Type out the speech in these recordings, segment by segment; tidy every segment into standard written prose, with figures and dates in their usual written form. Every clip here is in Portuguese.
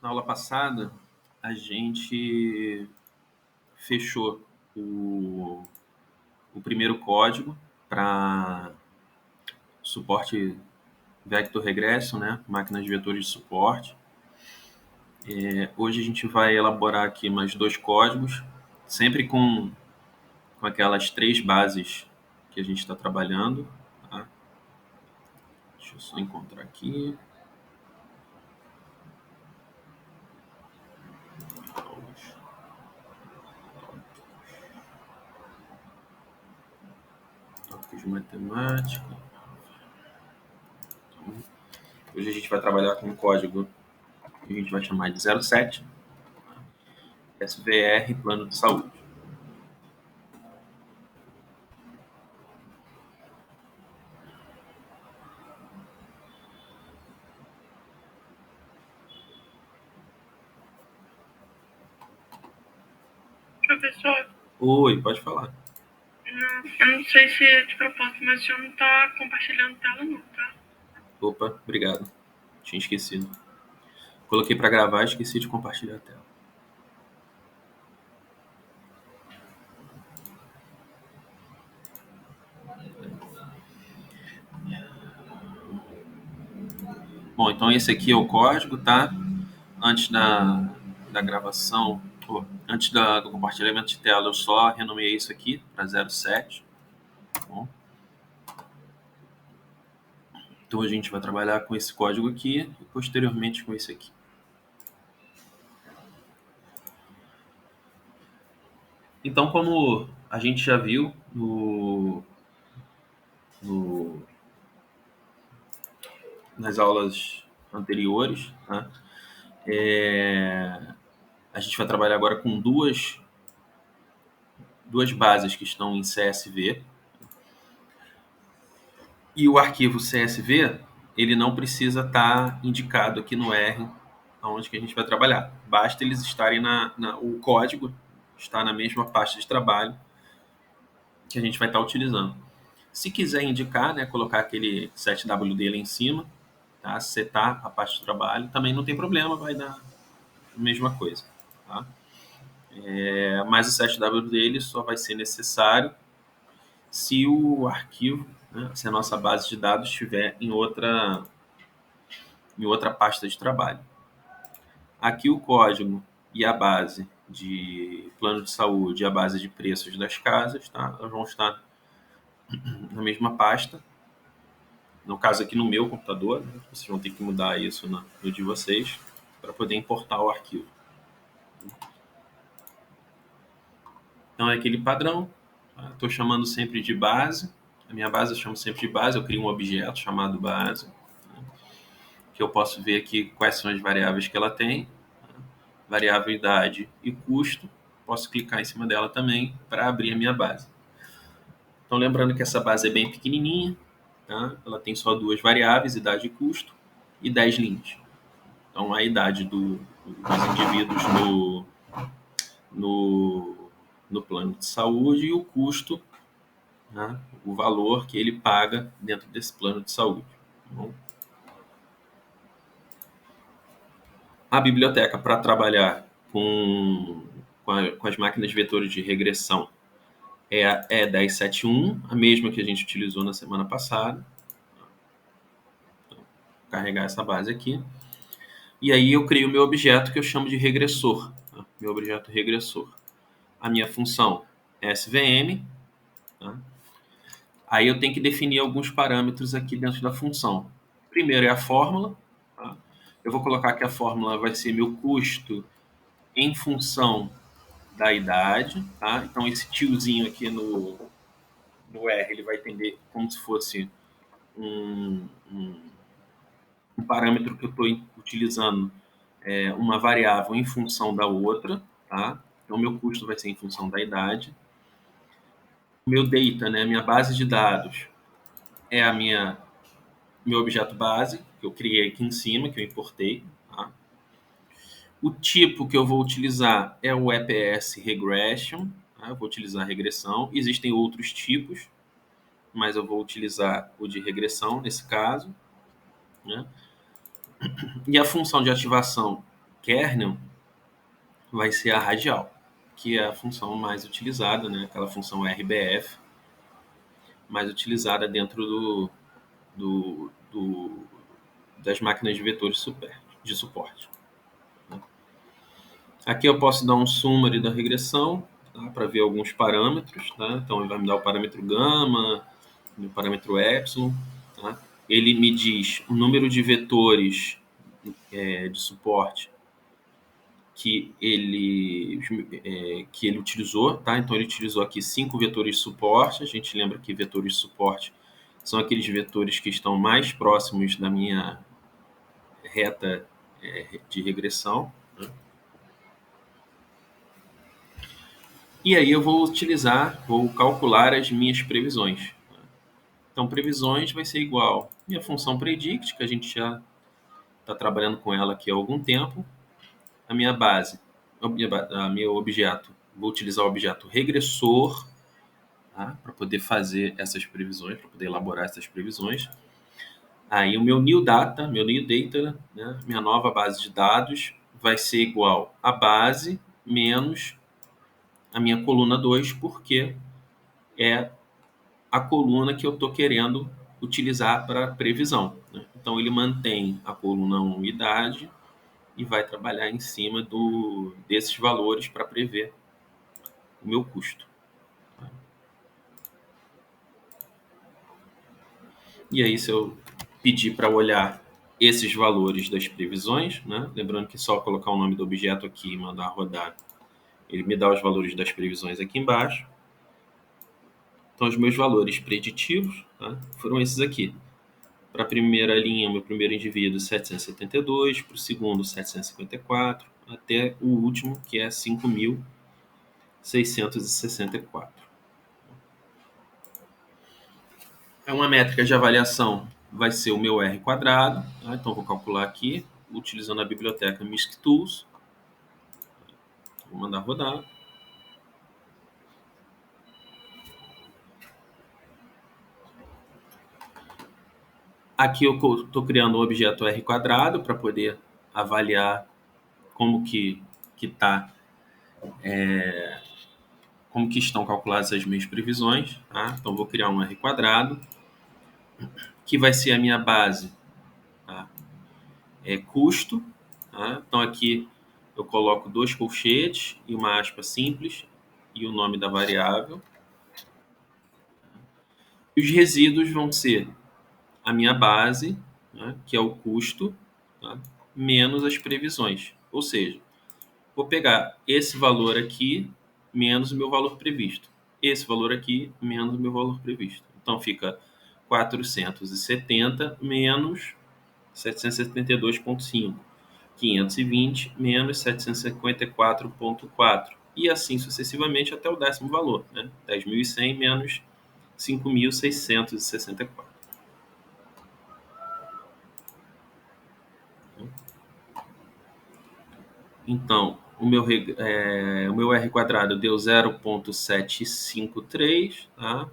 Na aula passada, a gente fechou o primeiro código para suporte Vector Regression, né? Máquinas de vetores de suporte. Hoje a gente vai elaborar aqui mais 2 códigos, sempre com aquelas 3 bases que a gente está trabalhando. Tá? Deixa eu só encontrar aqui. Tópicos de matemática. Hoje a gente vai trabalhar com um código que a gente vai chamar de 07, SVR, Plano de Saúde. Professor, Oi, pode falar. eu não sei se é de propósito, mas o senhor não está compartilhando tela não, tá? Opa, obrigado. Tinha esquecido. Coloquei para gravar e esqueci de compartilhar a tela. Bom, então esse aqui é o código, tá? Antes da gravação, antes do compartilhamento de tela, eu só renomeei isso aqui para 07. Tá bom? Então a gente vai trabalhar com esse código aqui e posteriormente com esse aqui. Então, como a gente já viu nas aulas anteriores, tá? A gente vai trabalhar agora com duas bases que estão em CSV. E o arquivo CSV, ele não precisa estar indicado aqui no R, onde que a gente vai trabalhar. Basta eles estarem o código está na mesma pasta de trabalho que a gente vai estar utilizando. Se quiser indicar, né, colocar aquele 7WD lá em cima, tá? Setar a pasta de trabalho, também não tem problema, vai dar a mesma coisa. Tá? Mas o 7WD ele só vai ser necessário se o arquivo, né, se a nossa base de dados estiver em outra pasta de trabalho. Aqui o código e a base de plano de saúde e a base de preços das casas, tá? Elas vão estar na mesma pasta. No caso aqui no meu computador, né? Vocês vão ter que mudar isso no de vocês para poder importar o arquivo. Então é aquele padrão. Estou chamando sempre de base. A minha base eu chamo sempre de base. Eu crio um objeto chamado base, né? Que eu posso ver aqui quais são as variáveis que ela tem. Né? Variável idade e custo. Posso clicar em cima dela também para abrir a minha base. Então lembrando que essa base é bem pequenininha. Tá? Ela tem só 2 variáveis, idade e custo, e 10 linhas. Então, a idade dos indivíduos no plano de saúde e o custo, né, o valor que ele paga dentro desse plano de saúde. Tá bom? A biblioteca para trabalhar com as máquinas de vetores de regressão é a E1071, a mesma que a gente utilizou na semana passada. Então, vou carregar essa base aqui. E aí eu crio o meu objeto que eu chamo de regressor. Tá? Meu objeto regressor. A minha função é SVM. Tá? Aí eu tenho que definir alguns parâmetros aqui dentro da função. Primeiro é a fórmula. Tá? Eu vou colocar que a fórmula vai ser meu custo em função da idade. Tá? Então esse tiozinho aqui no R ele vai entender como se fosse um parâmetro que eu estou utilizando, uma variável em função da outra. Tá? Então meu custo vai ser em função da idade. Meu data, né, minha base de dados, é meu objeto base, que eu criei aqui em cima, que eu importei. Tá? O tipo que eu vou utilizar é o EPS Regression. Tá? Eu vou utilizar regressão. Existem outros tipos, mas eu vou utilizar o de regressão nesse caso. Né? E a função de ativação kernel vai ser a radial, que é a função mais utilizada, né? Aquela função RBF mais utilizada dentro das máquinas de vetores de suporte. Aqui eu posso dar um summary da regressão, tá? Para ver alguns parâmetros. Tá? Então, ele vai me dar o parâmetro gama, o parâmetro epsilon. Tá? Ele me diz o número de vetores de suporte que ele utilizou. Tá? Então, ele utilizou aqui 5 vetores de suporte. A gente lembra que vetores de suporte são aqueles vetores que estão mais próximos da minha reta de regressão. Né? E aí eu vou calcular as minhas previsões. Então, previsões vai ser igual minha função predict, que a gente já está trabalhando com ela aqui há algum tempo, a minha base, meu objeto. Vou utilizar o objeto regressor, tá? Para poder fazer essas previsões, para poder elaborar essas previsões. Aí o meu new data, né? Minha nova base de dados, vai ser igual a base menos a minha coluna 2, porque é a coluna que eu estou querendo utilizar para previsão. Né? Então, ele mantém a coluna 1 idade e vai trabalhar em cima desses valores para prever o meu custo. E aí, se eu pedir para olhar esses valores das previsões, né? Lembrando que só colocar o nome do objeto aqui e mandar rodar, ele me dá os valores das previsões aqui embaixo. Então, os meus valores preditivos, tá? Foram esses aqui. Para a primeira linha, meu primeiro indivíduo, 772, para o segundo, 754, até o último, que é 5.664. É uma métrica de avaliação, vai ser o meu R quadrado, tá? Então vou calcular aqui, utilizando a biblioteca MISC Tools. Vou mandar rodar. Aqui eu estou criando um objeto R quadrado para poder avaliar como que estão calculadas as minhas previsões. Tá? Então, vou criar um R quadrado, que vai ser a minha base. Tá? Custo. Tá? Então, aqui eu coloco 2 colchetes e uma aspa simples e o nome da variável. E os resíduos vão ser a minha base, né, que é o custo, tá? Menos as previsões. Ou seja, vou pegar esse valor aqui menos o meu valor previsto. Esse valor aqui menos o meu valor previsto. Então, fica 470 menos 772,5. 520 menos 754,4. E assim sucessivamente até o décimo valor. Né? 10.100 menos 5.664. Então, o meu R quadrado deu 0,753, tá?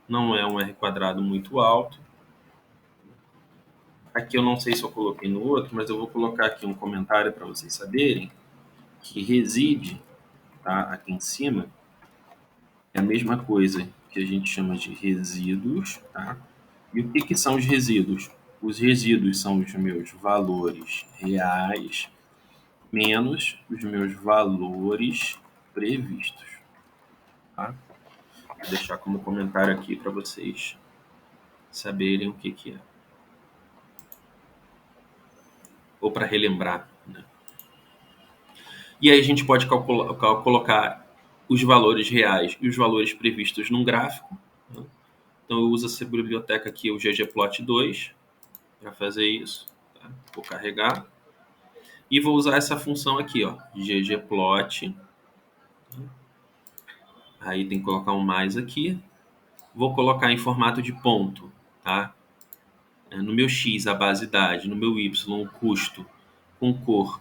Não é um R quadrado muito alto. Aqui eu não sei se eu coloquei no outro, mas eu vou colocar aqui um comentário para vocês saberem que reside, tá? Aqui em cima, é a mesma coisa que a gente chama de resíduos, tá? E o que são os resíduos? Os resíduos são os meus valores reais menos os meus valores previstos. Tá? Vou deixar como comentário aqui para vocês saberem o que é. Ou para relembrar. Né? E aí a gente pode colocar os valores reais e os valores previstos num gráfico. Né? Então eu uso essa biblioteca aqui, o ggplot2, para fazer isso. Tá? Vou carregar. E vou usar essa função aqui, ó, ggplot. Aí tem que colocar um mais aqui. Vou colocar em formato de ponto, tá? No meu X, a base idade, no meu Y, o custo com cor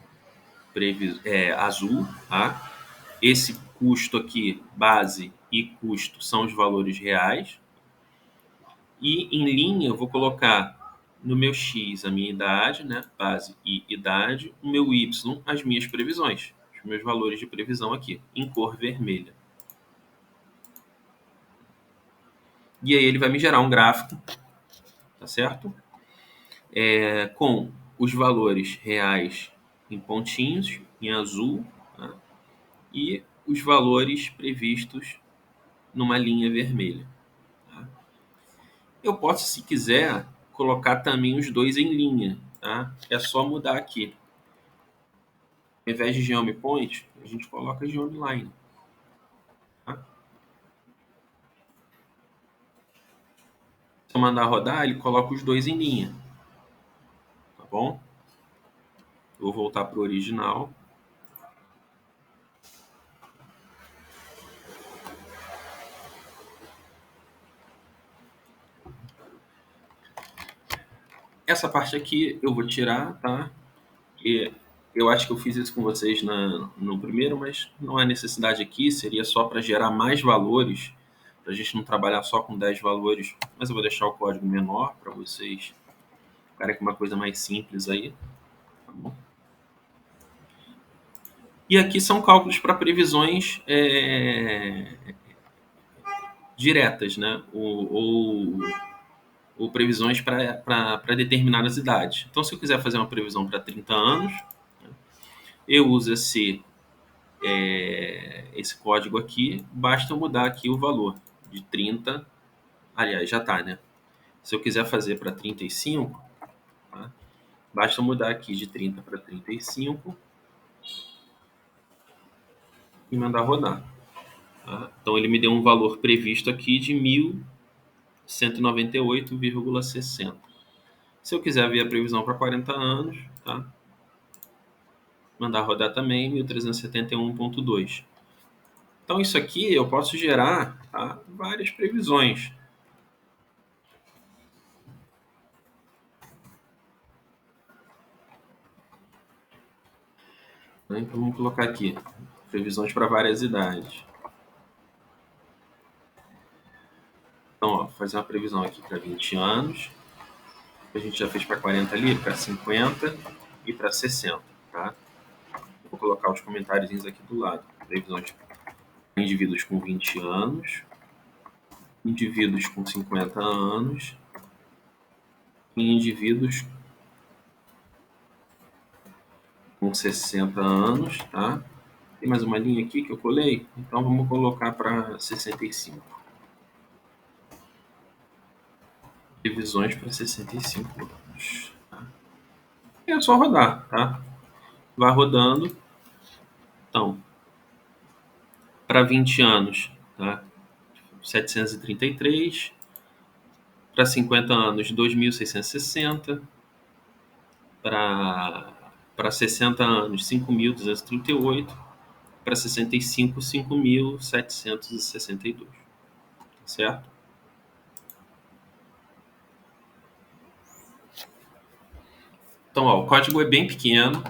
azul, tá? Esse custo aqui, base e custo, são os valores reais. E em linha eu vou colocar no meu X, a minha idade, né? Base e idade. O meu Y, as minhas previsões. Os meus valores de previsão aqui, em cor vermelha. E aí ele vai me gerar um gráfico, tá certo? Com os valores reais em pontinhos, em azul, tá? E os valores previstos numa linha vermelha. Tá? Eu posso, se quiser, colocar também os dois em linha. Tá? É só mudar aqui. Ao invés de Geometry Point, a gente coloca Geometry Line. Tá? Se eu mandar rodar, ele coloca os dois em linha. Tá bom? Vou voltar para o original. Essa parte aqui eu vou tirar, tá? E eu acho que eu fiz isso com vocês no primeiro, mas não há necessidade aqui. Seria só para gerar mais valores, para a gente não trabalhar só com 10 valores. Mas eu vou deixar o código menor para vocês ficarem com uma coisa mais simples aí. Tá bom? E aqui são cálculos para previsões diretas, né? Ou previsões para determinadas idades. Então, se eu quiser fazer uma previsão para 30 anos, eu uso esse código aqui, basta eu mudar aqui o valor de 30, aliás, já está, né? Se eu quiser fazer para 35, tá? Basta eu mudar aqui de 30 para 35 e mandar rodar. Tá? Então, ele me deu um valor previsto aqui de 1.198,60. Se eu quiser ver a previsão para 40 anos, tá? Mandar rodar também 1.371,2. Então, isso aqui eu posso gerar, tá? Várias previsões. Então, vamos colocar aqui previsões para várias idades. Então, ó, fazer uma previsão aqui para 20 anos. A gente já fez para 40 ali, para 50 e para 60, tá? Vou colocar os comentários aqui do lado. Previsões para indivíduos com 20 anos, indivíduos com 50 anos e indivíduos com 60 anos, tá? Tem mais uma linha aqui que eu colei, então vamos colocar para 65. Previsões para 65 anos. Tá? É só rodar, tá? Vai rodando. Então, para 20 anos, tá? 733. Para 50 anos, 2.660. Para 60 anos, 5.238. Para 65, 5.762. Certo? Então, ó, o código é bem pequeno.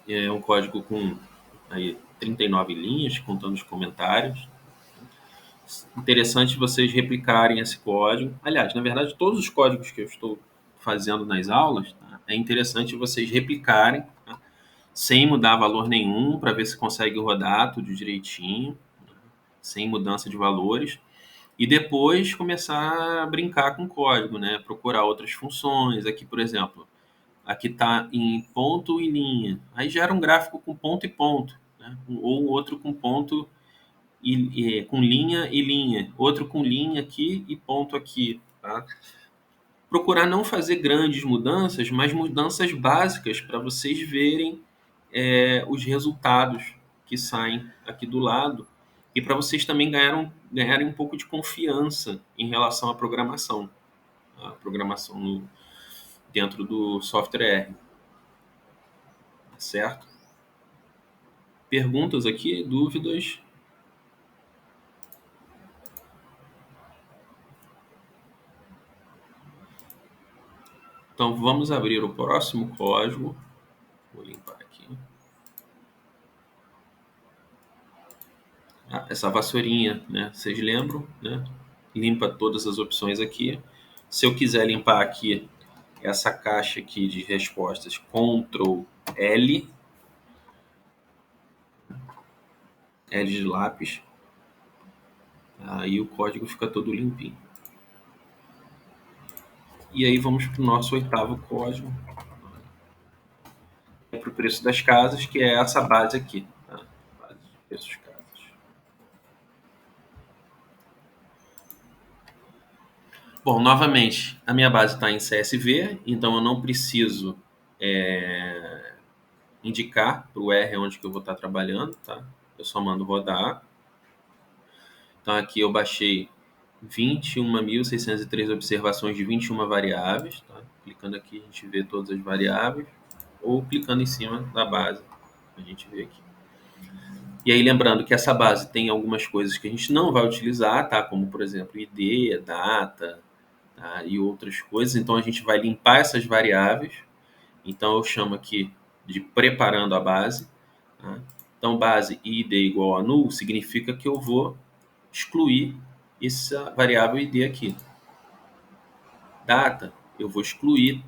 É um código com aí 39 linhas, contando os comentários. Interessante vocês replicarem esse código. Aliás, na verdade, todos os códigos que eu estou fazendo nas aulas, tá? É interessante vocês replicarem, tá? Sem mudar valor nenhum, para ver se consegue rodar tudo direitinho, tá? Sem mudança de valores. E depois começar a brincar com o código, né? Procurar outras funções. Aqui, por exemplo, aqui está em ponto e linha. Aí gera um gráfico com ponto e ponto, né? Ou outro com ponto com linha e linha, outro com linha aqui e ponto aqui, tá? Procurar não fazer grandes mudanças, mas mudanças básicas para vocês verem os resultados que saem aqui do lado e para vocês também ganharem um pouco de confiança em relação à programação, a programação dentro do software R, certo? Perguntas aqui, dúvidas? Então vamos abrir o próximo código. Vou limpar aqui. Essa vassourinha, né? Vocês lembram, né? limpa todas as opções aqui. Se eu quiser limpar aqui essa caixa aqui de respostas, Ctrl L, L de lápis, aí o código fica todo limpinho. E aí vamos para o nosso 8º código, para o preço das casas, que é essa base aqui, tá? Base de preços de casas. Bom, novamente, a minha base está em CSV, então eu não preciso indicar para o R onde que eu vou estar trabalhando, tá? Eu só mando rodar. Então aqui eu baixei 21.603 observações de 21 variáveis, tá? Clicando aqui a gente vê todas as variáveis, ou clicando em cima da base, a gente vê aqui. E aí lembrando que essa base tem algumas coisas que a gente não vai utilizar, tá? Como por exemplo ID, data, tá? E outras coisas. Então a gente vai limpar essas variáveis. Então eu chamo aqui de preparando a base, tá? Então base id igual a null significa que eu vou excluir essa variável id aqui. Data eu vou excluir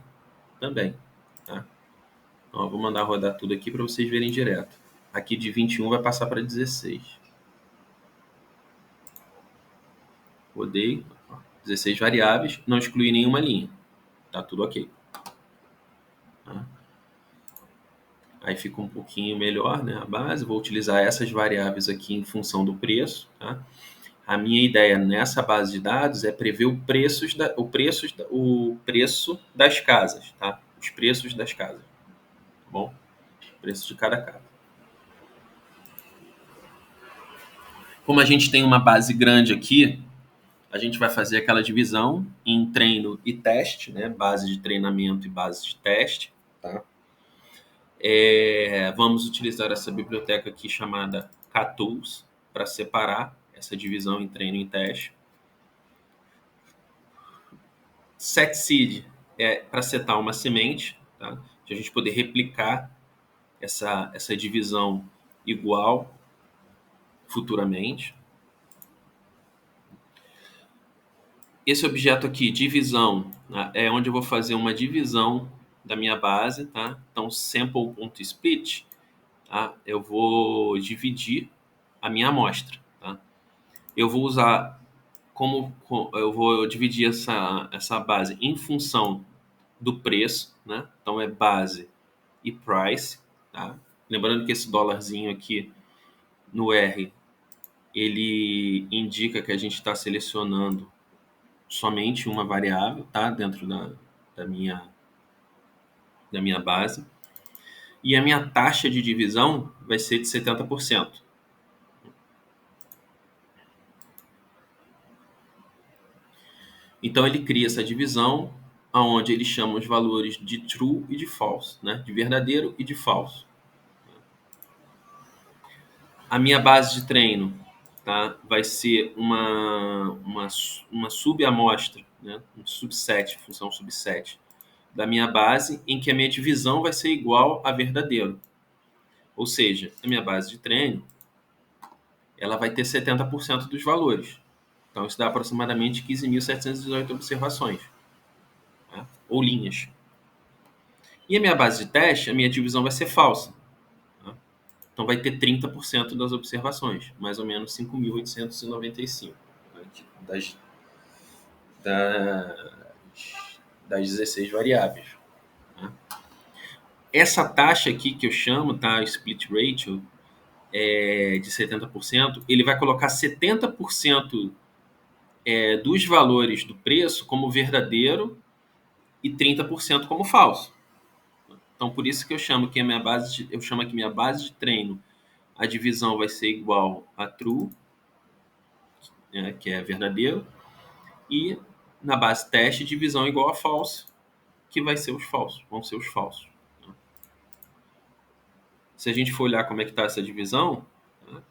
também, tá? Então eu vou mandar rodar tudo aqui para vocês verem direto. Aqui de 21 vai passar para 16. Rodei, 16 variáveis, não excluí nenhuma linha. Tá tudo ok. Tá? Aí fica um pouquinho melhor, né, a base. Vou utilizar essas variáveis aqui em função do preço, tá? A minha ideia nessa base de dados é prever o preço das casas, tá? Os preços das casas, tá bom? O preço de cada casa. Como a gente tem uma base grande aqui, a gente vai fazer aquela divisão em treino e teste, né? Base de treinamento e base de teste, tá? Vamos utilizar essa biblioteca aqui chamada KTools para separar essa divisão em treino e teste. Setseed é para setar uma semente, tá? De a gente poder replicar essa divisão igual futuramente. Esse objeto aqui, divisão, né, é onde eu vou fazer uma divisão da minha base, tá? Então, sample.split, tá? Eu vou dividir a minha amostra, tá? Eu vou usar eu vou dividir essa base em função do preço, né? Então é base e price, tá? Lembrando que esse dólarzinho aqui no R, ele indica que a gente está selecionando somente uma variável, tá? Dentro da minha base. E a minha taxa de divisão vai ser de 70%. Então ele cria essa divisão onde ele chama os valores de true e de false, né? De verdadeiro e de falso. A minha base de treino, tá? Vai ser uma subamostra, né? Um subset, função subset da minha base, em que a minha divisão vai ser igual a verdadeiro. Ou seja, a minha base de treino ela vai ter 70% dos valores. Então isso dá aproximadamente 15.718 observações, tá? Ou linhas. E a minha base de teste, a minha divisão vai ser falsa. Tá? Então vai ter 30% das observações, mais ou menos 5.895 das 16 variáveis. Tá? Essa taxa aqui que eu chamo, tá? Split ratio, de 70%, ele vai colocar 70% dos valores do preço como verdadeiro e 30% como falso. Então, por isso que eu chamo que minha base de treino, a divisão vai ser igual a true, né, que é verdadeiro, e na base teste, divisão igual a false, que vão ser os falsos. Se a gente for olhar como é que está essa divisão,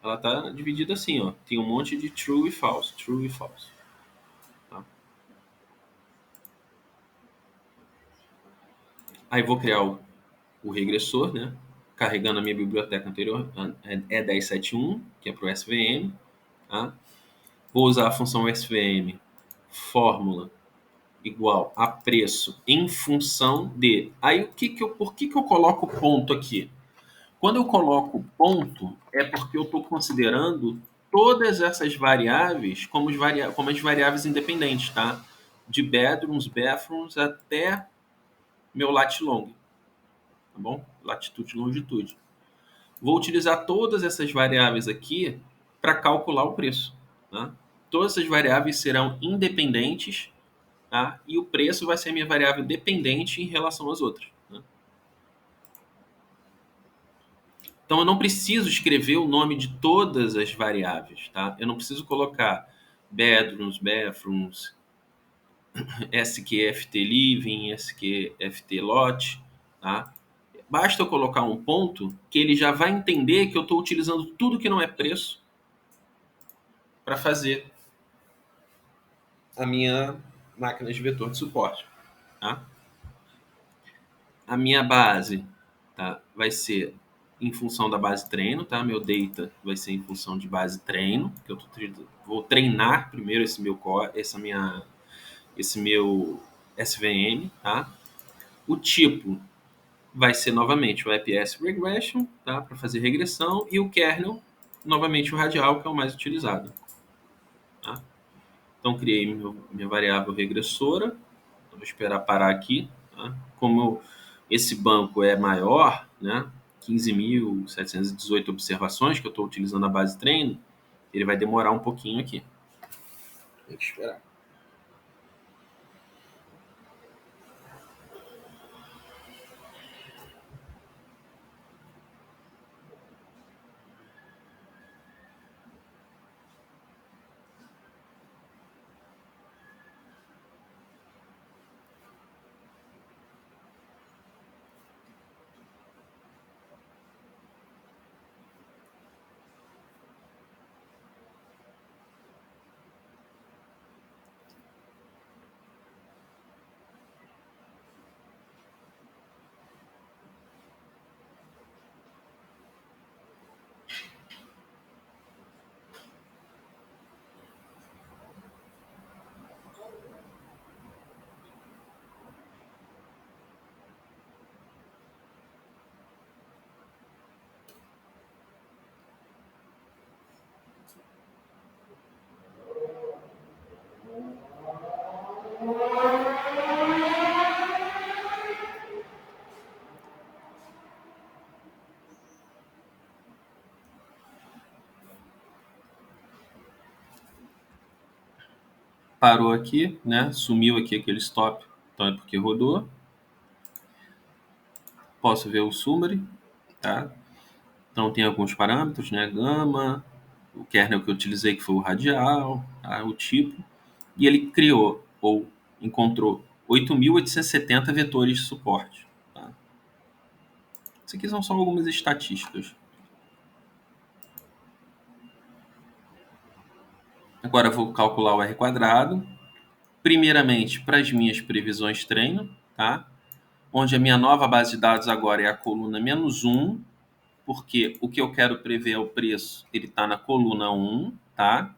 ela está dividida assim, ó. Tem um monte de true e false, true e false. Tá? Aí vou criar o regressor, né? Carregando a minha biblioteca anterior, E1071, que é para o SVM. Tá? Vou usar a função SVM fórmula igual a preço em função de... Aí, por que eu coloco ponto aqui? Quando eu coloco ponto, é porque eu estou considerando todas essas variáveis como as variáveis independentes, tá? De bedrooms, bathrooms até meu lat long, tá bom? Latitude e longitude. Vou utilizar todas essas variáveis aqui para calcular o preço, tá? Todas essas variáveis serão independentes, tá? E o preço vai ser minha variável dependente em relação às outras, né? Então eu não preciso escrever o nome de todas as variáveis, tá? Eu não preciso colocar bedrooms, bathrooms, SQFT living, SQFT lot, tá? Basta eu colocar um ponto que ele já vai entender que eu estou utilizando tudo que não é preço para fazer a minha máquina de vetor de suporte, tá? A minha base, tá, vai ser em função da base treino, tá? Meu data vai ser em função de base treino, que vou treinar primeiro esse meu SVM, tá? O tipo vai ser novamente o EPS regression, tá? Para fazer regressão, e o kernel, novamente o radial, que é o mais utilizado, tá? Então criei minha variável regressora. Vou esperar parar aqui, tá? Como esse banco é maior, né? 15.718 observações que eu estou utilizando a base treino, ele vai demorar um pouquinho aqui. Tem que esperar. Parou aqui, né? Sumiu aqui aquele stop, então é porque rodou. Posso ver o summary, tá? Então tem alguns parâmetros, né? Gama, o kernel que eu utilizei que foi o radial, tá? O tipo, e ele criou ou encontrou 8.870 vetores de suporte, tá? Isso aqui são só algumas estatísticas. Agora eu vou calcular o R quadrado. Primeiramente, para as minhas previsões treino, tá? Onde a minha nova base de dados agora é a coluna -1, porque o que eu quero prever é o preço, ele está na coluna 1, tá?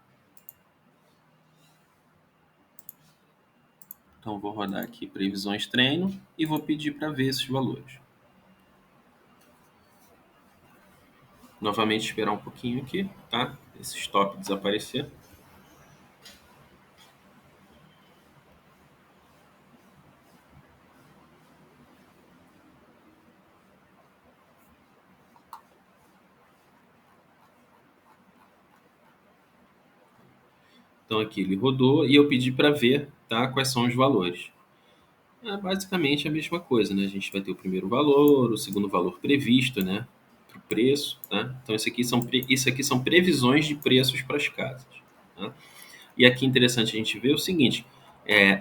Então vou rodar aqui previsões treino e vou pedir para ver esses valores. Novamente esperar um pouquinho aqui, tá? Esse stop desaparecer. Então aqui ele rodou e eu pedi para ver, tá, quais são os valores. É basicamente a mesma coisa, né? A gente vai ter o primeiro valor, o segundo valor previsto, né, para o preço, tá? Então isso aqui são previsões de preços para as casas, tá? E aqui é interessante a gente ver o seguinte,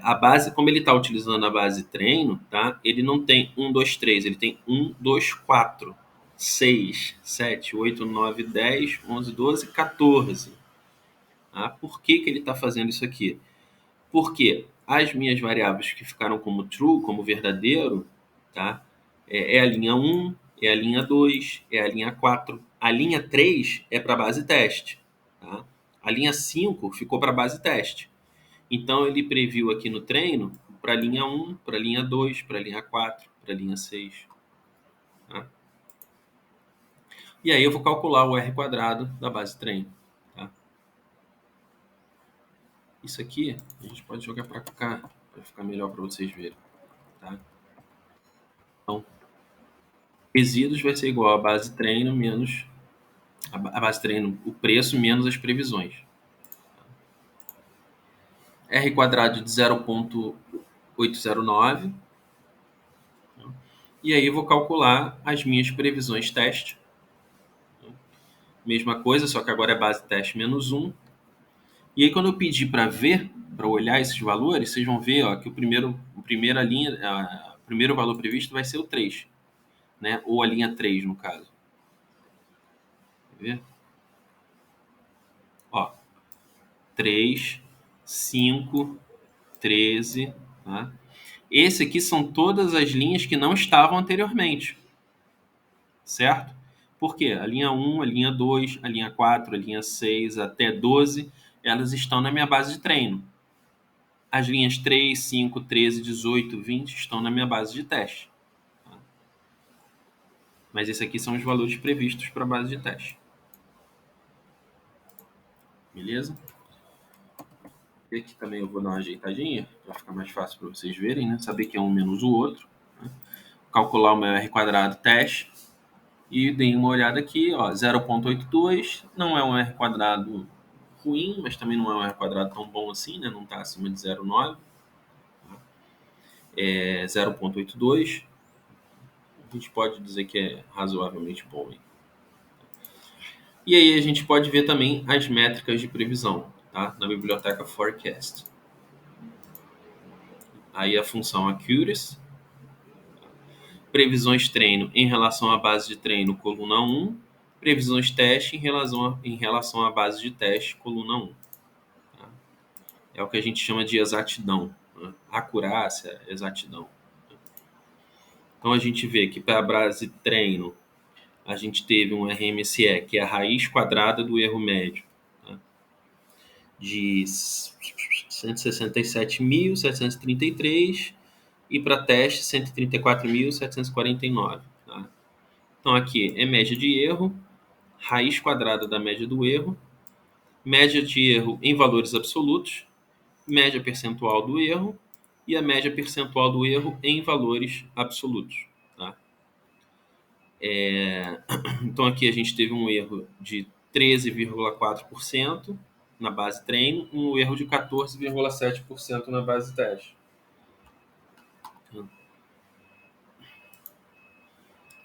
a base, como ele está utilizando a base treino, tá? Ele não tem 1, 2, 3, ele tem 1, 2, 4, 6, 7, 8, 9, 10, 11, 12, 14. Tá? Por que ele está fazendo isso aqui? Porque as minhas variáveis que ficaram como true, como verdadeiro, tá? É a linha 1, é a linha 2, é a linha 4. A linha 3 é para a base teste. Tá? A linha 5 ficou para a base teste. Então, ele previu aqui no treino para a linha 1, para a linha 2, para a linha 4, para a linha 6. Tá? E aí eu vou calcular o R quadrado da base treino. Tá? Isso aqui a gente pode jogar para cá, para ficar melhor para vocês verem. Tá? Então, resíduos vai ser igual a base treino menos a base treino, o preço menos as previsões. R quadrado de 0,809. E aí eu vou calcular as minhas previsões teste. Mesma coisa, só que agora é base teste menos 1. E aí quando eu pedir para ver, para olhar esses valores, vocês vão ver que o primeiro valor previsto vai ser o 3, né? Ou a linha 3 no caso. Quer ver? 3, 5, 13, tá? Esse aqui são todas as linhas que não estavam anteriormente, certo? Por quê? A linha 1, a linha 2, a linha 4, a linha 6 até 12, elas estão na minha base de treino. As linhas 3, 5, 13, 18, 20 estão na minha base de teste. Tá? Mas esses aqui são os valores previstos para a base de teste. Beleza? E aqui também eu vou dar uma ajeitadinha, para ficar mais fácil para vocês verem, né? Saber que é um menos o outro. Né? Calcular o meu R quadrado teste. E dei uma olhada aqui, 0,82 não é um R quadrado ruim, mas também não é um R quadrado tão bom assim, né? Não está acima de 0,9. É 0,82. A gente pode dizer que é razoavelmente bom. Hein? E aí a gente pode ver também as métricas de previsão, tá? Na biblioteca Forecast. Aí a função Accuracy, previsões treino em relação à base de treino, coluna 1, previsões teste em relação à base de teste, coluna 1. Tá? É o que a gente chama de exatidão, né? Acurácia, exatidão. Então a gente vê que para a base treino a gente teve um RMSE, que é a raiz quadrada do erro médio, tá? De 167.733 e para teste 134.749. Tá? Então aqui é média de erro, raiz quadrada da média do erro, média de erro em valores absolutos, média percentual do erro e a média percentual do erro em valores absolutos. Tá? Então aqui a gente teve um erro de 13,4% na base treino e um erro de 14,7% na base teste.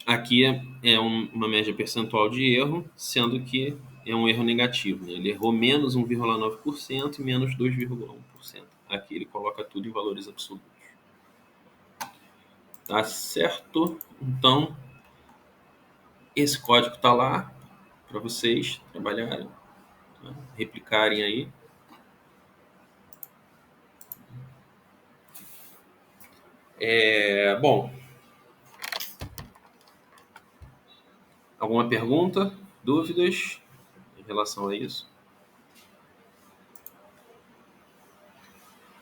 Aqui é uma média percentual de erro, sendo que é um erro negativo. Né? Ele errou menos 1,9% e menos 2,1%. Aqui ele coloca tudo em valores absolutos. Tá certo? Então, esse código está lá para vocês trabalharem, tá? Replicarem aí. Bom, alguma pergunta, dúvidas em relação a isso?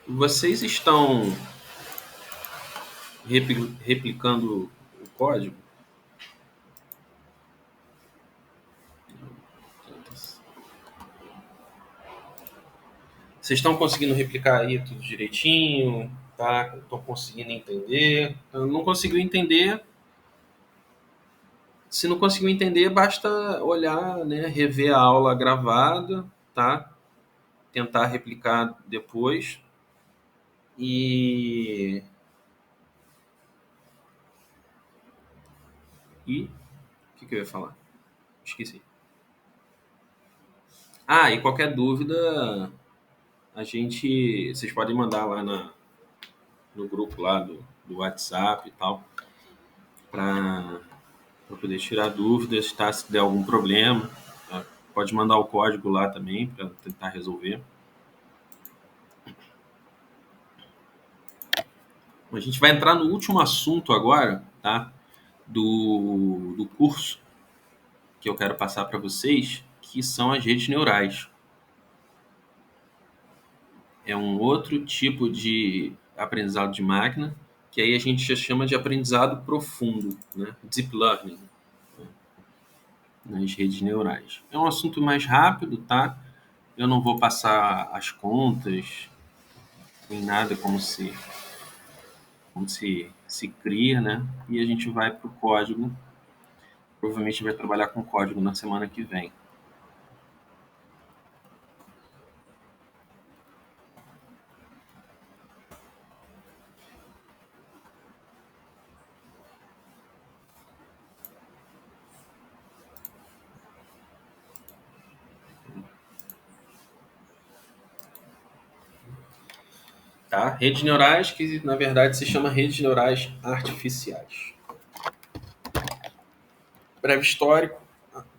Vocês estão replicando o código? Vocês estão conseguindo replicar aí tudo direitinho? Tá? Estão conseguindo entender? Não conseguiu entender? Se não conseguiu entender, basta olhar, né, rever a aula gravada, tá? Tentar replicar depois. E o que eu ia falar? Esqueci. E qualquer dúvida, vocês podem mandar lá no grupo lá do WhatsApp e tal, para poder tirar dúvidas, tá? Se der algum problema, tá? Pode mandar o código lá também para tentar resolver. A gente vai entrar no último assunto agora, tá? Do curso que eu quero passar para vocês, que são as redes neurais. é um outro tipo de aprendizado de máquina, que aí a gente já chama de aprendizado profundo, né? Deep Learning, nas redes neurais. É um assunto mais rápido, tá? Eu não vou passar as contas, nem nada como se cria, né? E a gente vai para o código. Provavelmente vai trabalhar com código na semana que vem. Tá? Redes neurais que, na verdade, se chama redes neurais artificiais. Breve histórico.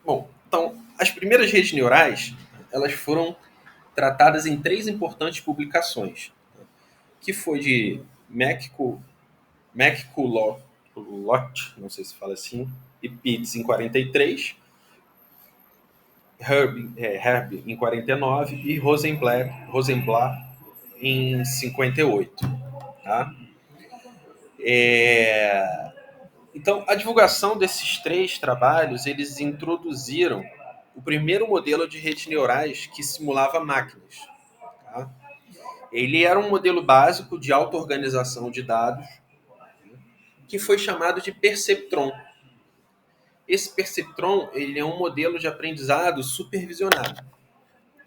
Bom, então, as primeiras redes neurais, elas foram tratadas em 3 importantes publicações, que foi de McCulloch, não sei se fala assim, e Pitts em 43, Herb em 49 e Rosenblatt em 58. Tá? Então, a divulgação desses 3 trabalhos, eles introduziram o primeiro modelo de redes neurais que simulava máquinas. Tá? Ele era um modelo básico de auto-organização de dados que foi chamado de perceptron. Esse perceptron ele é um modelo de aprendizado supervisionado.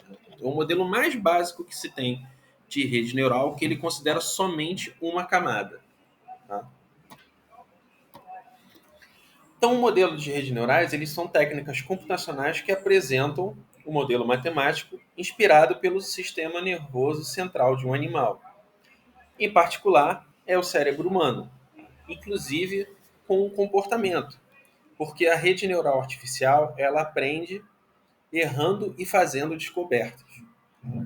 É o modelo mais básico que se tem de rede neural, que ele considera somente uma camada. Tá? Então, o modelo de redes neurais eles são técnicas computacionais que apresentam o modelo matemático inspirado pelo sistema nervoso central de um animal. Em particular, é o cérebro humano, inclusive com o comportamento, porque a rede neural artificial ela aprende errando e fazendo descobertas,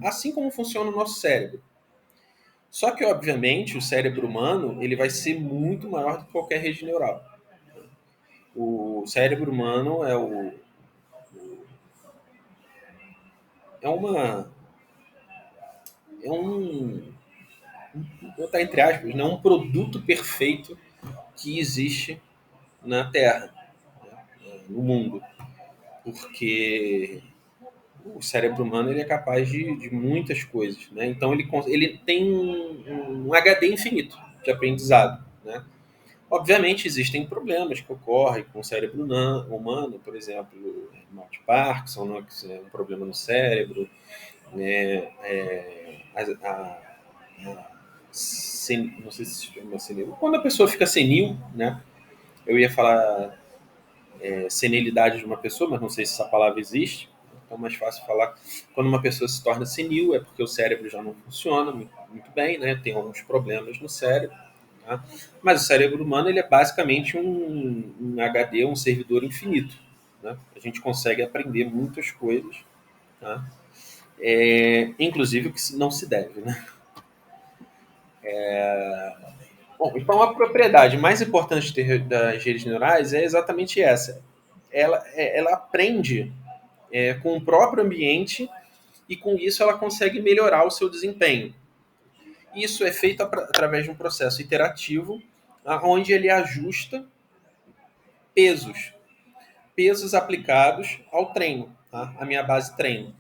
assim como funciona o nosso cérebro. Só que, obviamente, o cérebro humano ele vai ser muito maior do que qualquer rede neural. O cérebro humano é uma é um vou botar entre aspas, né, um produto perfeito que existe na Terra, no mundo, porque o cérebro humano ele é capaz de muitas coisas, né? Então ele tem um HD infinito de aprendizado, né? Obviamente existem problemas que ocorrem com o cérebro humano, por exemplo, mal de Parkinson, né, que é um problema no cérebro, né? Não sei se se chama senil. Quando a pessoa fica senil, né? Eu ia falar senilidade de uma pessoa, mas não sei se essa palavra existe. Então é mais fácil falar quando uma pessoa se torna senil, é porque o cérebro já não funciona muito bem, né? Tem alguns problemas no cérebro. Tá? Mas o cérebro humano ele é basicamente um HD, um servidor infinito. Né? A gente consegue aprender muitas coisas, tá? Inclusive o que não se deve. Né? Bom, então a propriedade mais importante das redes neurais é exatamente essa. Ela aprende com o próprio ambiente e com isso ela consegue melhorar o seu desempenho. Isso é feito através de um processo iterativo, onde ele ajusta pesos, pesos aplicados ao treino, tá? A minha base treino.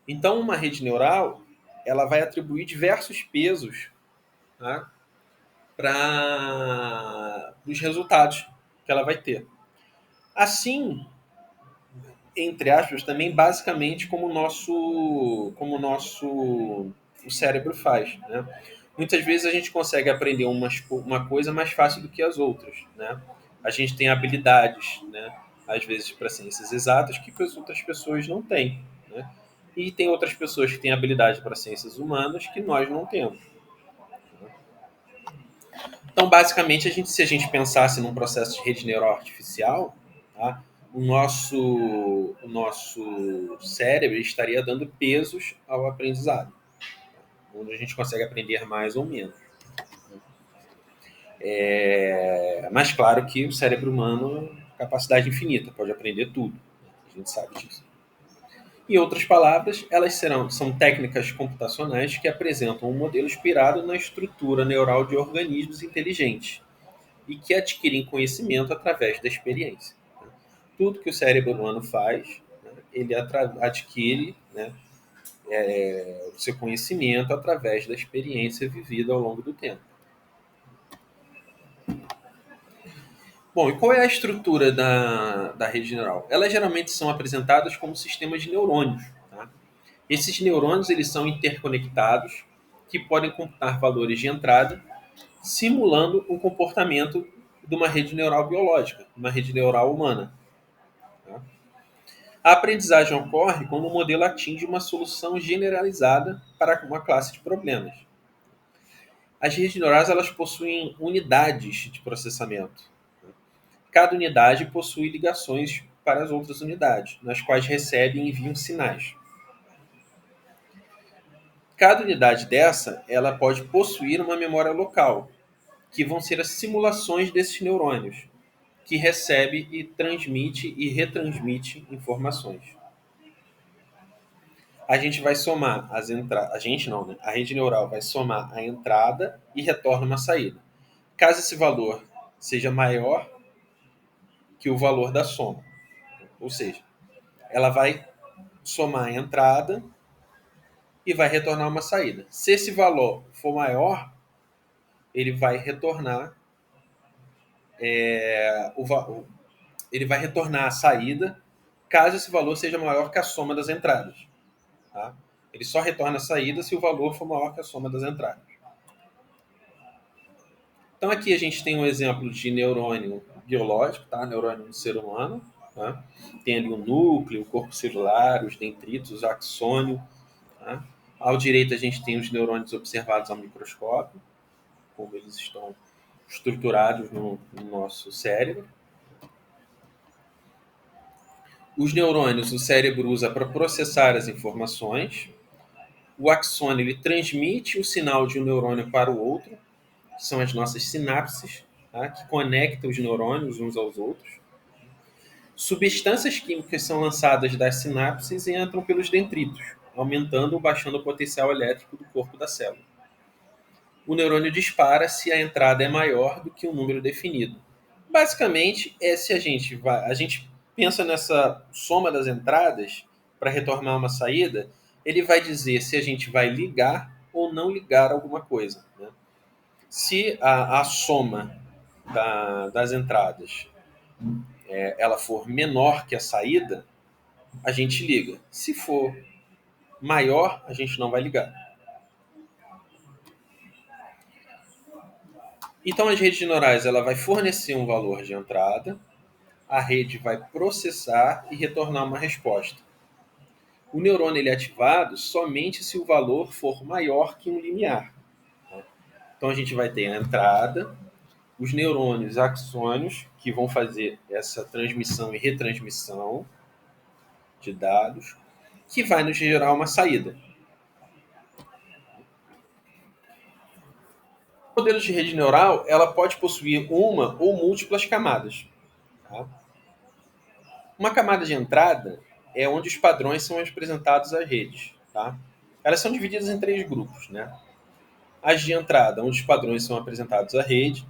Então, uma rede neural ela vai atribuir diversos pesos, tá? Para os resultados que ela vai ter. Assim, entre aspas, também basicamente como o nosso o cérebro faz, né? Muitas vezes a gente consegue aprender uma coisa mais fácil do que as outras, né? A gente tem habilidades, né? Às vezes para ciências exatas que as outras pessoas não têm, né? E tem outras pessoas que têm habilidade para ciências humanas que nós não temos. Então, basicamente, se a gente pensasse num processo de rede neural artificial, tá? o nosso cérebro estaria dando pesos ao aprendizado, onde a gente consegue aprender mais ou menos. Mas claro que o cérebro humano é capacidade infinita, pode aprender tudo. A gente sabe disso. Em outras palavras, elas são técnicas computacionais que apresentam um modelo inspirado na estrutura neural de organismos inteligentes e que adquirem conhecimento através da experiência. Tudo que o cérebro humano faz, né, ele adquire, né, o seu conhecimento através da experiência vivida ao longo do tempo. Bom, e qual é a estrutura da rede neural? Elas geralmente são apresentadas como sistemas de neurônios. Tá? Esses neurônios eles são interconectados, que podem computar valores de entrada, simulando o comportamento de uma rede neural biológica, uma rede neural humana. Tá? A aprendizagem ocorre quando o modelo atinge uma solução generalizada para uma classe de problemas. As redes neurais elas possuem unidades de processamento. Cada unidade possui ligações para as outras unidades, nas quais recebe e enviam sinais. Cada unidade dessa, ela pode possuir uma memória local, que vão ser as simulações desses neurônios, que recebe e transmite e retransmite informações. A gente vai somar as entradas. A gente não, né? A rede neural vai somar a entrada e retorna uma saída. Caso esse valor seja maior que o valor da soma, ou seja, ela vai somar a entrada e vai retornar uma saída. Se esse valor for maior, ele vai retornar ele vai retornar a saída, caso esse valor seja maior que a soma das entradas. Tá? Ele só retorna a saída se o valor for maior que a soma das entradas. Então aqui a gente tem um exemplo de neurônio biológico, tá? Neurônio do ser humano. Tá? Tem ali o núcleo, o corpo celular, os dendritos, o axônio. Tá? Ao direito a gente tem os neurônios observados ao microscópio, como eles estão estruturados no nosso cérebro. Os neurônios o cérebro usa para processar as informações. O axônio ele transmite o sinal de um neurônio para o outro, que são as nossas sinapses, tá? Que conectam os neurônios uns aos outros. Substâncias químicas são lançadas das sinapses e entram pelos dendritos, aumentando ou baixando o potencial elétrico do corpo da célula. O neurônio dispara se a entrada é maior do que o número definido. Basicamente, se a gente pensa nessa soma das entradas para retornar uma saída, ele vai dizer se a gente vai ligar ou não ligar alguma coisa. Né? Se a soma das entradas ela for menor que a saída, a gente liga. Se for maior, a gente não vai ligar. Então, as redes neurais ela vai fornecer um valor de entrada, a rede vai processar e retornar uma resposta. O neurônio ele é ativado somente se o valor for maior que um limiar. Então a gente vai ter a entrada, os neurônios axônios, que vão fazer essa transmissão e retransmissão de dados, que vai nos gerar uma saída. O modelo de rede neural ela pode possuir uma ou múltiplas camadas. Tá? Uma camada de entrada é onde os padrões são apresentados às redes. Tá? Elas são divididas em 3 grupos. Né? As de entrada, onde os padrões são apresentados à rede.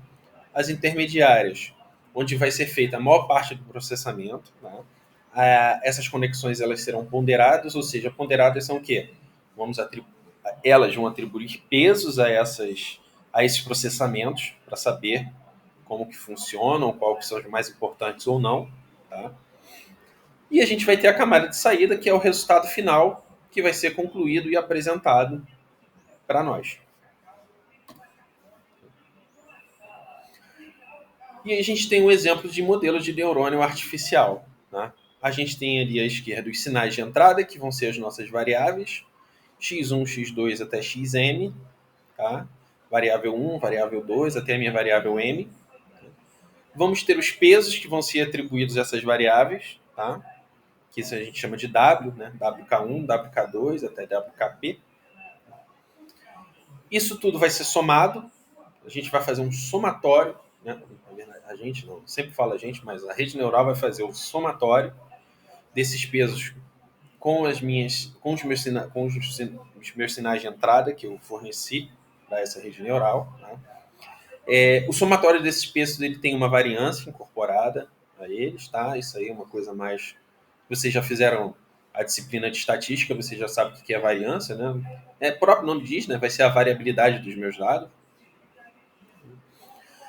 As intermediárias, onde vai ser feita a maior parte do processamento. Tá? Essas conexões elas serão ponderadas, ou seja, ponderadas são o quê? Elas vão atribuir pesos a esses processamentos para saber como que funcionam, qual que são os mais importantes ou não. Tá? E a gente vai ter a camada de saída, que é o resultado final, que vai ser concluído e apresentado para nós. E aí a gente tem um exemplo de modelo de neurônio artificial. Né? A gente tem ali à esquerda os sinais de entrada, que vão ser as nossas variáveis, x1, x2 até xn, tá? Variável 1, variável 2, até a minha variável m. Vamos ter os pesos que vão ser atribuídos a essas variáveis, tá? Que isso a gente chama de W, né? WK1, WK2 até WKP. Isso tudo vai ser somado, a gente vai fazer um somatório, né? A gente não, sempre fala a gente, mas a rede neural vai fazer o somatório desses pesos com os meus sinais de entrada que eu forneci para essa rede neural. Né? O somatório desses pesos ele tem uma variância incorporada a eles, tá? Isso aí é uma coisa mais... Vocês já fizeram a disciplina de estatística, você já sabe o que é variância, né? O próprio nome diz, né? Vai ser a variabilidade dos meus dados.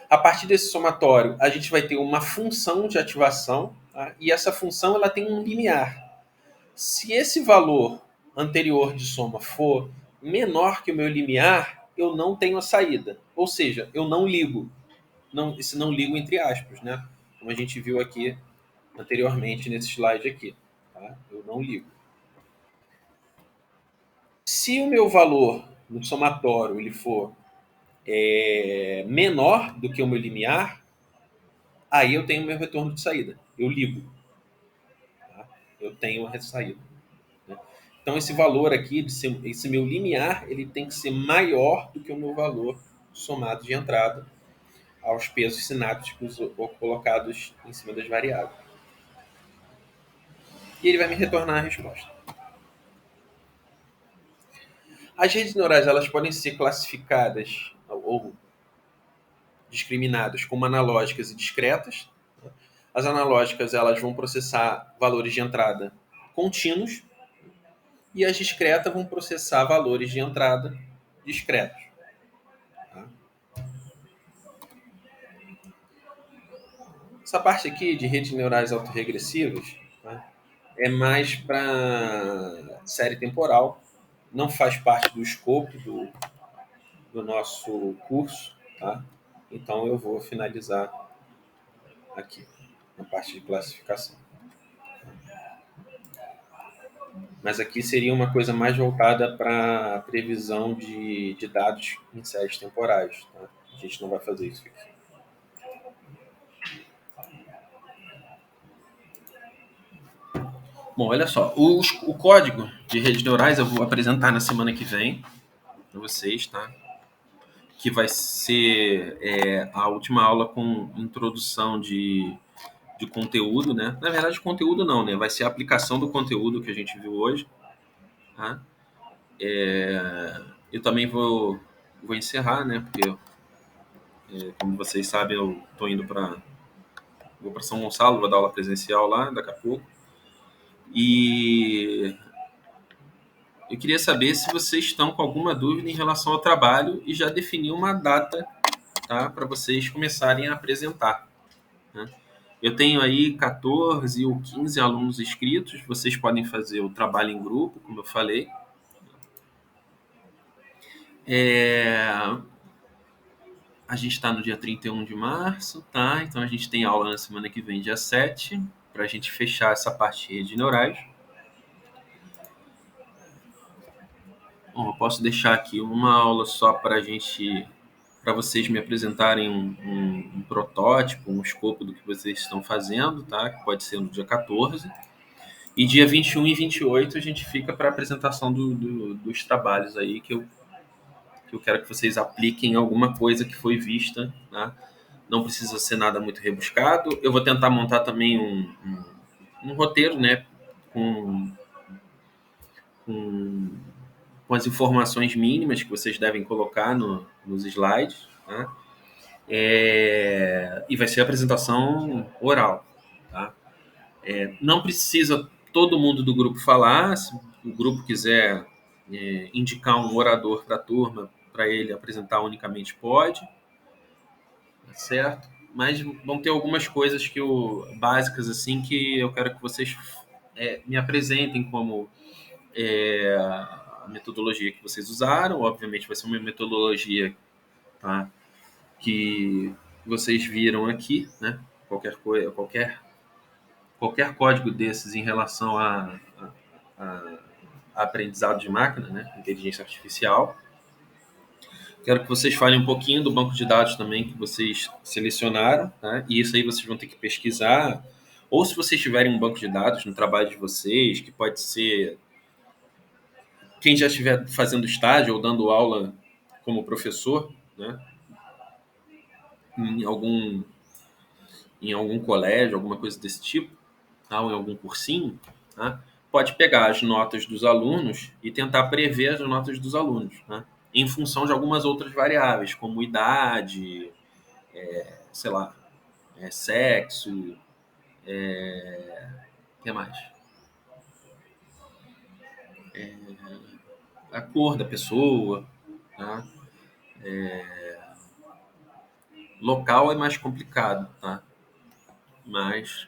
A partir desse somatório, a gente vai ter uma função de ativação, tá? E essa função ela tem um limiar. Se esse valor anterior de soma for menor que o meu limiar, eu não tenho a saída. Ou seja, eu não ligo. Esse não ligo entre aspas, né? Como a gente viu aqui anteriormente nesse slide aqui. Tá? Eu não ligo. Se o meu valor no somatório ele for menor do que o meu limiar, aí eu tenho o meu retorno de saída. Eu ligo. Tá? Eu tenho a saída. Né? Então esse valor aqui, esse meu limiar, ele tem que ser maior do que o meu valor somado de entrada aos pesos sinápticos colocados em cima das variáveis. E ele vai me retornar a resposta. As redes neurais elas podem ser classificadas ou discriminadas como analógicas e discretas. As analógicas elas vão processar valores de entrada contínuos e as discretas vão processar valores de entrada discretos. Tá? Essa parte aqui de redes neurais autorregressivas, tá? É mais para série temporal, não faz parte do escopo do nosso curso, tá? Então eu vou finalizar aqui na parte de classificação. Mas aqui seria uma coisa mais voltada para previsão de dados em séries temporais. Tá? A gente não vai fazer isso aqui. Bom, olha só. O código de redes neurais eu vou apresentar na semana que vem para vocês, tá? Que vai ser a última aula com introdução de conteúdo, né? Na verdade, conteúdo não, né? Vai ser a aplicação do conteúdo que a gente viu hoje. Tá? Eu também vou encerrar, né? Porque, como vocês sabem, eu estou indo vou para São Gonçalo, vou dar aula presencial lá daqui a pouco. E eu queria saber se vocês estão com alguma dúvida em relação ao trabalho e já definiu uma data, tá? Para vocês começarem a apresentar. Né? Eu tenho aí 14 ou 15 alunos inscritos. Vocês podem fazer o trabalho em grupo, como eu falei. A gente está no dia 31 de março, tá? Então a gente tem aula na semana que vem, dia 7, para a gente fechar essa parte de neurais. Bom, eu posso deixar aqui uma aula só para vocês me apresentarem um protótipo, um escopo do que vocês estão fazendo, tá? Que pode ser no dia 14. E dia 21 e 28 a gente fica para a apresentação dos trabalhos aí que eu quero que vocês apliquem alguma coisa que foi vista, tá? Não precisa ser nada muito rebuscado. Eu vou tentar montar também um roteiro, né? Com, com, com as informações mínimas que vocês devem colocar nos slides, tá? E vai ser a apresentação oral, tá? Não precisa todo mundo do grupo falar. Se o grupo quiser indicar um orador para a turma, para ele apresentar unicamente, pode, tá certo? Mas vão ter algumas coisas básicas assim que eu quero que vocês me apresentem como a metodologia que vocês usaram. Obviamente vai ser uma metodologia, tá, que vocês viram aqui, né? Qualquer coisa, qualquer código desses em relação a aprendizado de máquina, né? Inteligência artificial. Quero que vocês falem um pouquinho do banco de dados também que vocês selecionaram, tá? E isso aí vocês vão ter que pesquisar. Ou se vocês tiverem um banco de dados no trabalho de vocês, que pode ser quem já estiver fazendo estágio ou dando aula como professor, né? Em algum, em algum colégio, alguma coisa desse tipo, tá? Ou em algum cursinho, tá? pode pegar as notas dos alunos e tentar prever as notas dos alunos, né? Em função de algumas outras variáveis, como idade, sei lá, sexo, o que mais? A cor da pessoa, tá? Local é mais complicado, tá? Mas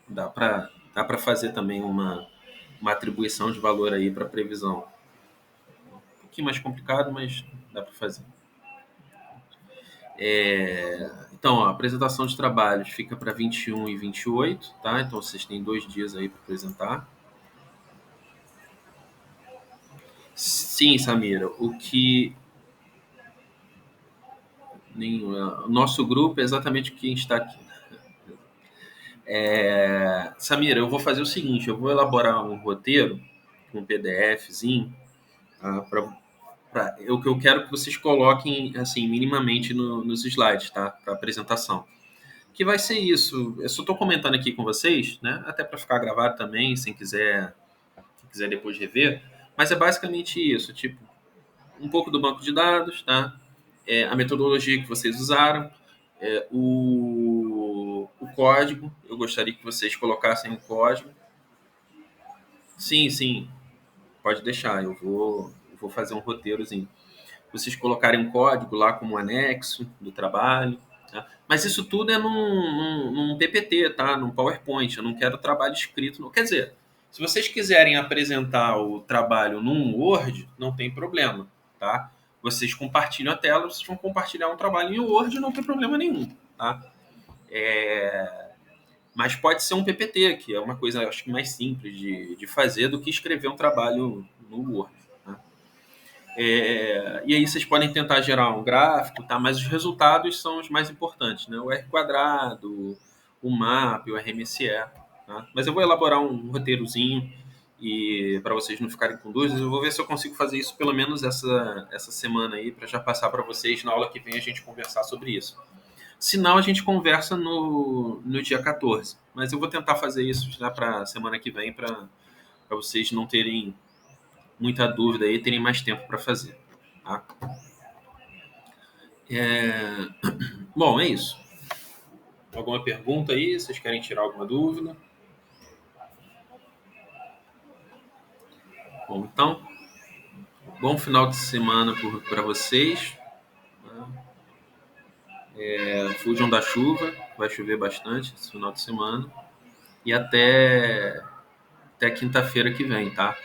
dá para fazer também uma atribuição de valor aí para previsão. Um pouquinho mais complicado, mas dá para fazer. Então, ó, a apresentação de trabalhos fica para 21 e 28, tá? Então, vocês têm 2 dias aí para apresentar. Sim, Samira, o que o nosso grupo é exatamente quem está aqui. Samira, eu vou fazer o seguinte, eu vou elaborar um roteiro, um PDFzinho, tá? O que eu quero que vocês coloquem, assim, minimamente nos slides, tá? Para apresentação. Que vai ser isso. Eu só estou comentando aqui com vocês, né? Até para ficar gravado também, se quiser depois rever. Mas é basicamente isso, tipo, um pouco do banco de dados, tá? A metodologia que vocês usaram, o código. Eu gostaria que vocês colocassem o código. Sim, sim, pode deixar. Eu vou fazer um roteirozinho. Vocês colocarem um código lá como anexo do trabalho. Tá? Mas isso tudo é num PPT, tá? Num PowerPoint. Eu não quero trabalho escrito. Não. Quer dizer, se vocês quiserem apresentar o trabalho num Word, não tem problema, tá? Vocês compartilham a tela, vocês vão compartilhar um trabalho em Word, não tem problema nenhum, tá? Mas pode ser um PPT, que é uma coisa, acho que mais simples de fazer do que escrever um trabalho no Word. Tá? E aí vocês podem tentar gerar um gráfico, tá? Mas os resultados são os mais importantes, né? O R quadrado, o map, o RMSE. Tá? Mas eu vou elaborar um roteirozinho e para vocês não ficarem com dúvidas, eu vou ver se eu consigo fazer isso pelo menos essa semana aí, para já passar para vocês na aula que vem a gente conversar sobre isso. Senão a gente conversa no dia 14. Mas eu vou tentar fazer isso já para semana que vem, para vocês não terem muita dúvida aí, terem mais tempo para fazer. Tá? Bom, é isso. Alguma pergunta aí? Vocês querem tirar alguma dúvida? Bom, então, bom final de semana para vocês. Fujam da chuva, vai chover bastante esse final de semana. E até quinta-feira que vem, tá?